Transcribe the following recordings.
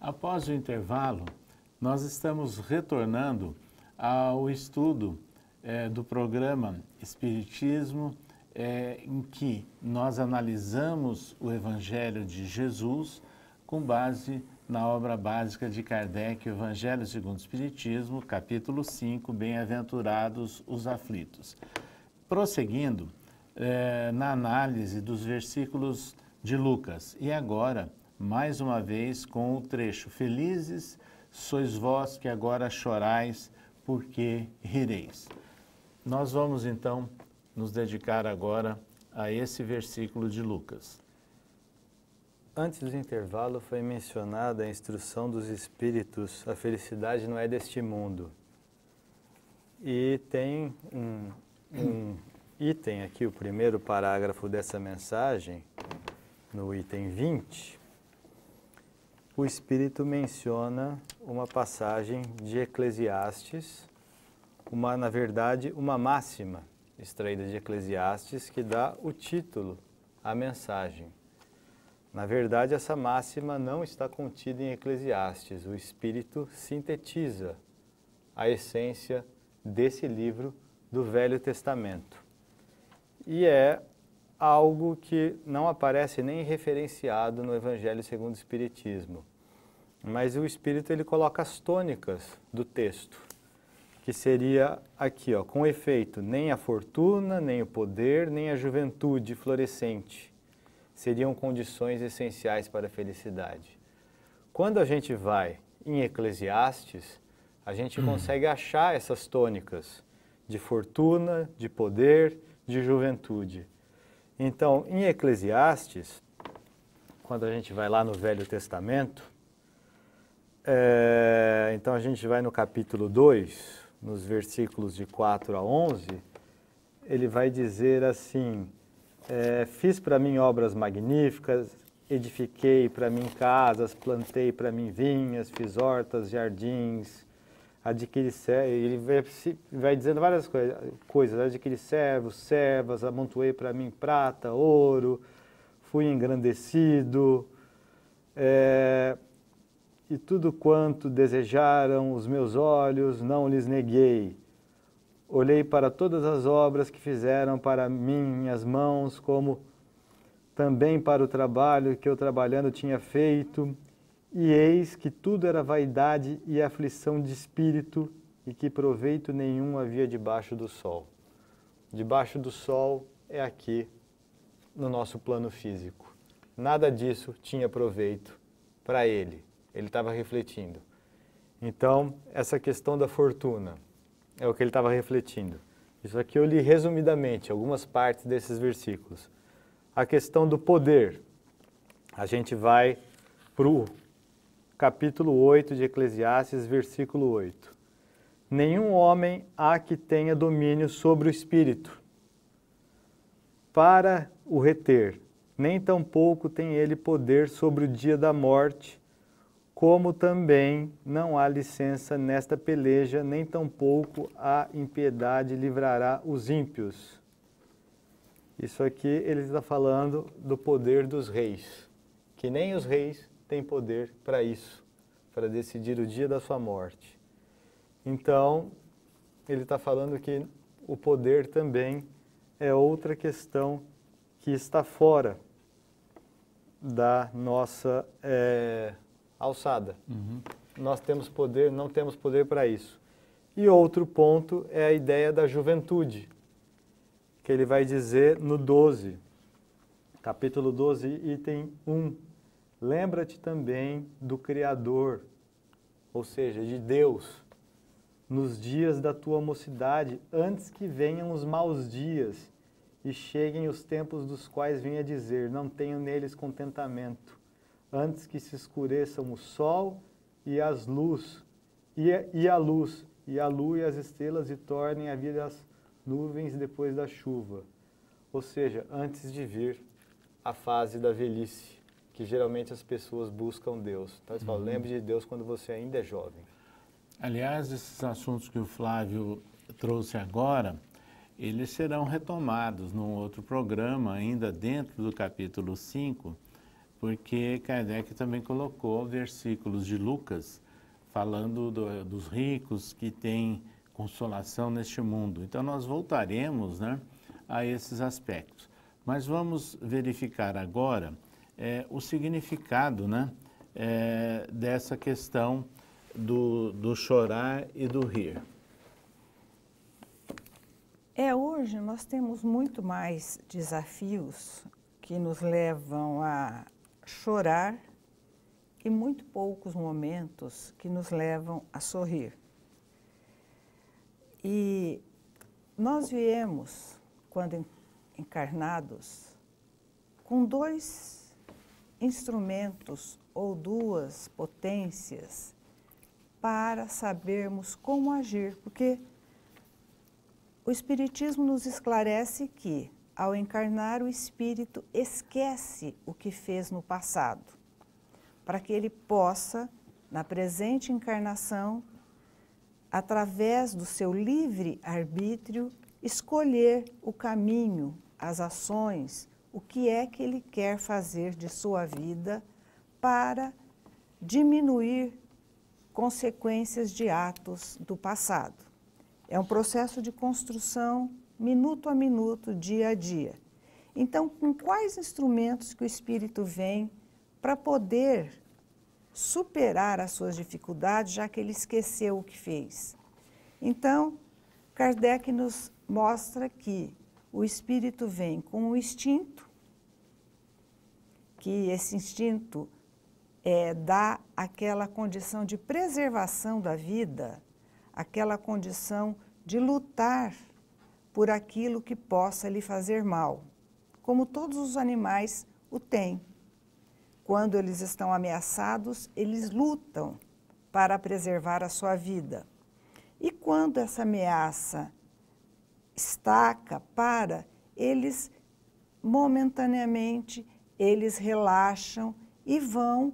Após o intervalo, nós estamos retornando ao estudo do programa Espiritismo, em que nós analisamos o Evangelho de Jesus com base na obra básica de Kardec, o Evangelho segundo o Espiritismo, capítulo 5, Bem-aventurados os aflitos. Prosseguindo na análise dos versículos de Lucas. E agora, mais uma vez, com o trecho: Felizes sois vós que agora chorais, porque rireis. Nós vamos, então, nos dedicar agora a esse versículo de Lucas. Antes do intervalo foi mencionada a instrução dos espíritos: a felicidade não é deste mundo. E tem um item aqui, o primeiro parágrafo dessa mensagem, no item 20, o Espírito menciona uma passagem de Eclesiastes, na verdade, uma máxima extraída de Eclesiastes que dá o título à mensagem. Na verdade, essa máxima não está contida em Eclesiastes. O Espírito sintetiza a essência desse livro do Velho Testamento. E é algo que não aparece nem referenciado no Evangelho segundo o Espiritismo. Mas o Espírito ele coloca as tônicas do texto, que seria aqui, ó, com efeito, nem a fortuna, nem o poder, nem a juventude florescente seriam condições essenciais para a felicidade. Quando a gente vai em Eclesiastes, a gente consegue achar essas tônicas de fortuna, de poder, de juventude. Então, em Eclesiastes, quando a gente vai lá no Velho Testamento, então a gente vai no capítulo 2, nos versículos de 4 a 11, ele vai dizer assim: fiz para mim obras magníficas, edifiquei para mim casas, plantei para mim vinhas, fiz hortas, jardins, adquiri servos, ele vai dizendo várias coisas, adquiri servos, servas, amontoei para mim prata, ouro, fui engrandecido, e tudo quanto desejaram os meus olhos, não lhes neguei. Olhei para todas as obras que fizeram para mim minhas mãos, como também para o trabalho que eu trabalhando tinha feito, e eis que tudo era vaidade e aflição de espírito, e que proveito nenhum havia debaixo do sol. Debaixo do sol é aqui, no nosso plano físico. Nada disso tinha proveito para ele. Ele estava refletindo. Então, essa questão da fortuna é o que ele estava refletindo. Isso aqui eu li resumidamente, algumas partes desses versículos. A questão do poder, a gente vai para o capítulo 8 de Eclesiastes, versículo 8. Nenhum homem há que tenha domínio sobre o espírito para o reter, nem tampouco tem ele poder sobre o dia da morte, como também não há licença nesta peleja, nem tampouco a impiedade livrará os ímpios. Isso aqui ele está falando do poder dos reis, que nem os reis têm poder para isso, para decidir o dia da sua morte. Então, ele está falando que o poder também é outra questão que está fora da nossa alçada. Nós temos poder, não temos poder para isso. E outro ponto é a ideia da juventude, que ele vai dizer no 12, capítulo 12, item 1. Lembra-te também do Criador, ou seja, de Deus, nos dias da tua mocidade, antes que venham os maus dias e cheguem os tempos dos quais venha dizer, não tenho neles contentamento, antes que se escureçam o sol e a luz, e a lua e as estrelas e tornem a vir as nuvens depois da chuva. Ou seja, antes de vir a fase da velhice, que geralmente as pessoas buscam Deus. Então eles falam, lembre de Deus quando você ainda é jovem. Aliás, esses assuntos que o Flávio trouxe agora, eles serão retomados num outro programa, ainda dentro do capítulo 5, porque Kardec também colocou versículos de Lucas falando dos ricos que têm consolação neste mundo. Então nós voltaremos, né, a esses aspectos. Mas vamos verificar agora o significado, né, dessa questão do chorar e do rir. Hoje nós temos muito mais desafios que nos levam a chorar e muito poucos momentos que nos levam a sorrir. E nós viemos, quando encarnados, com dois instrumentos ou duas potências para sabermos como agir, porque o Espiritismo nos esclarece que, ao encarnar, o espírito esquece o que fez no passado, para que ele possa, na presente encarnação, através do seu livre arbítrio, escolher o caminho, as ações, o que é que ele quer fazer de sua vida para diminuir consequências de atos do passado. É um processo de construção, minuto a minuto, dia a dia. Então, com quais instrumentos que o espírito vem para poder superar as suas dificuldades, já que ele esqueceu o que fez? Então, Kardec nos mostra que o espírito vem com o instinto, que esse instinto dá aquela condição de preservação da vida, aquela condição de lutar por aquilo que possa lhe fazer mal, como todos os animais o têm. Quando eles estão ameaçados, eles lutam para preservar a sua vida. E quando essa ameaça estaca, eles momentaneamente, eles relaxam e vão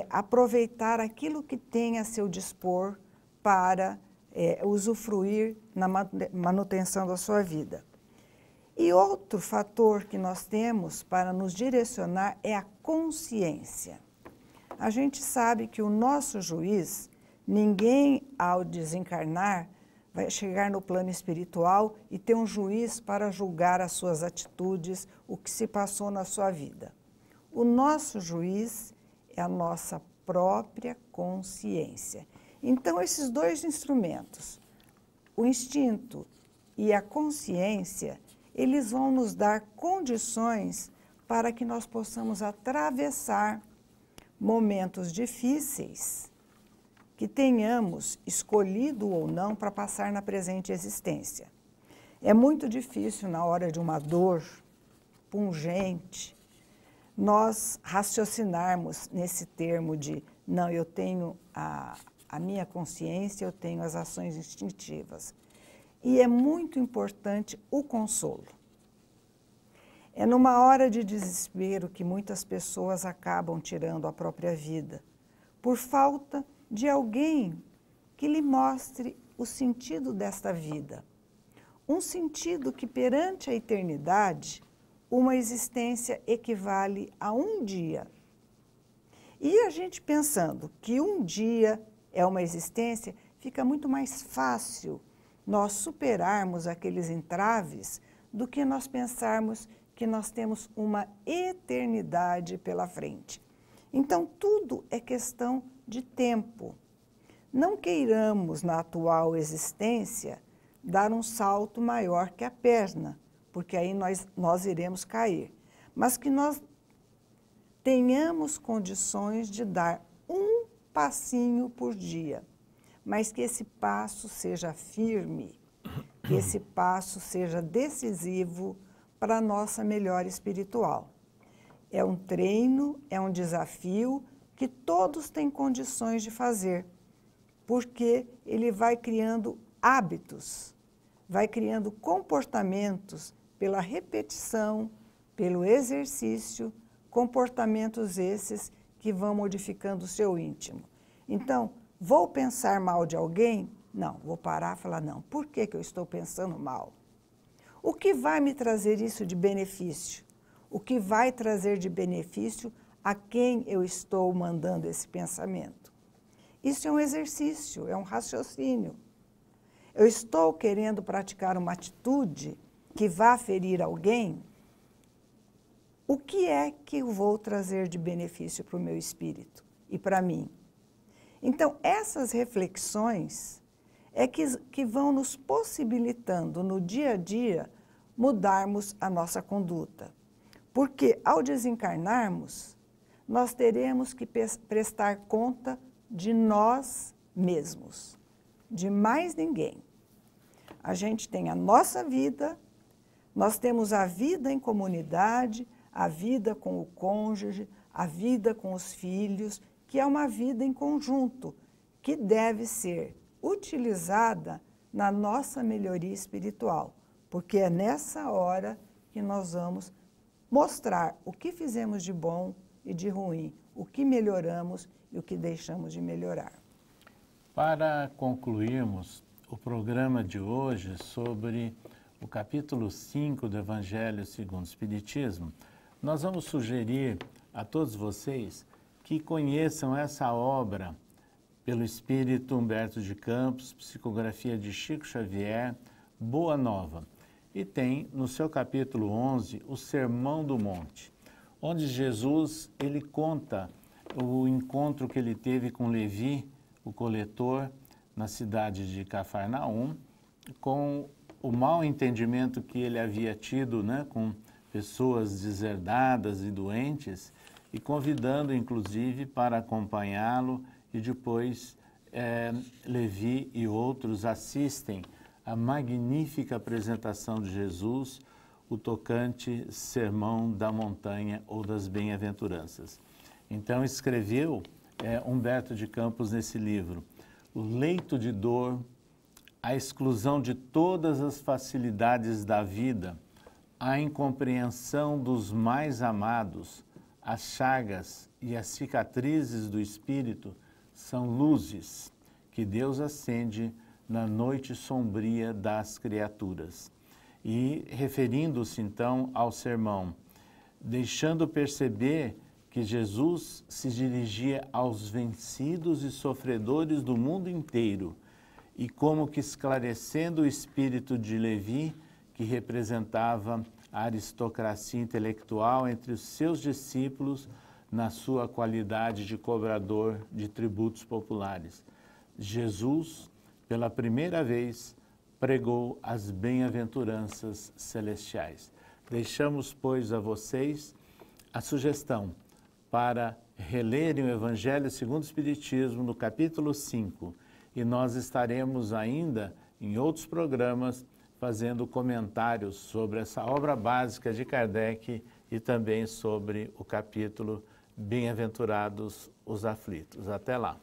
aproveitar aquilo que tem a seu dispor para usufruir na manutenção da sua vida. E outro fator que nós temos para nos direcionar é a consciência. A gente sabe que o nosso juiz, ninguém ao desencarnar vai chegar no plano espiritual e ter um juiz para julgar as suas atitudes, o que se passou na sua vida. O nosso juiz é a nossa própria consciência. Então, esses dois instrumentos, o instinto e a consciência, eles vão nos dar condições para que nós possamos atravessar momentos difíceis que tenhamos escolhido ou não para passar na presente existência. É muito difícil, na hora de uma dor pungente, nós raciocinarmos nesse termo de, não, eu tenho a minha consciência, eu tenho as ações instintivas. E é muito importante o consolo. É numa hora de desespero que muitas pessoas acabam tirando a própria vida, por falta de alguém que lhe mostre o sentido desta vida. Um sentido que, perante a eternidade, uma existência equivale a um dia. E a gente pensando que um dia é uma existência, fica muito mais fácil nós superarmos aqueles entraves do que nós pensarmos que nós temos uma eternidade pela frente. Então, tudo é questão de tempo. Não queiramos, na atual existência, dar um salto maior que a perna, porque aí nós iremos cair. Mas que nós tenhamos condições de dar um passinho por dia, mas que esse passo seja firme, que esse passo seja decisivo para a nossa melhora espiritual. É um treino, é um desafio que todos têm condições de fazer, porque ele vai criando hábitos, vai criando comportamentos pela repetição, pelo exercício, comportamentos esses que vão modificando o seu íntimo. Então, vou pensar mal de alguém? Não, vou parar e falar, não, por que eu estou pensando mal? O que vai me trazer isso de benefício? O que vai trazer de benefício a quem eu estou mandando esse pensamento. Isso é um exercício, é um raciocínio. Eu estou querendo praticar uma atitude que vá ferir alguém, o que é que eu vou trazer de benefício para o meu espírito e para mim? Então, essas reflexões é que vão nos possibilitando, no dia a dia, mudarmos a nossa conduta. Porque, ao desencarnarmos, nós teremos que prestar conta de nós mesmos, de mais ninguém. A gente tem a nossa vida, nós temos a vida em comunidade, a vida com o cônjuge, a vida com os filhos, que é uma vida em conjunto, que deve ser utilizada na nossa melhoria espiritual, porque é nessa hora que nós vamos mostrar o que fizemos de bom e de ruim, o que melhoramos e o que deixamos de melhorar. Para concluirmos o programa de hoje sobre o capítulo 5 do Evangelho segundo o Espiritismo, nós vamos sugerir a todos vocês que conheçam essa obra pelo espírito Humberto de Campos, psicografia de Chico Xavier, Boa Nova. E tem no seu capítulo 11 o Sermão do Monte, onde Jesus ele conta o encontro que ele teve com Levi, o coletor, na cidade de Cafarnaum, com o mau entendimento que ele havia tido, né, com pessoas deserdadas e doentes, e convidando, inclusive, para acompanhá-lo, e depois Levi e outros assistem à magnífica apresentação de Jesus, o tocante Sermão da Montanha ou das Bem-aventuranças. Então escreveu Humberto de Campos nesse livro, o leito de dor, a exclusão de todas as facilidades da vida, a incompreensão dos mais amados, as chagas e as cicatrizes do espírito são luzes que Deus acende na noite sombria das criaturas. E referindo-se então ao sermão, deixando perceber que Jesus se dirigia aos vencidos e sofredores do mundo inteiro e como que esclarecendo o espírito de Levi, que representava a aristocracia intelectual entre os seus discípulos na sua qualidade de cobrador de tributos populares. Jesus, pela primeira vez, pregou as bem-aventuranças celestiais. Deixamos, pois, a vocês a sugestão para relerem o Evangelho segundo o Espiritismo no capítulo 5, e nós estaremos ainda em outros programas fazendo comentários sobre essa obra básica de Kardec e também sobre o capítulo Bem-aventurados os aflitos. Até lá!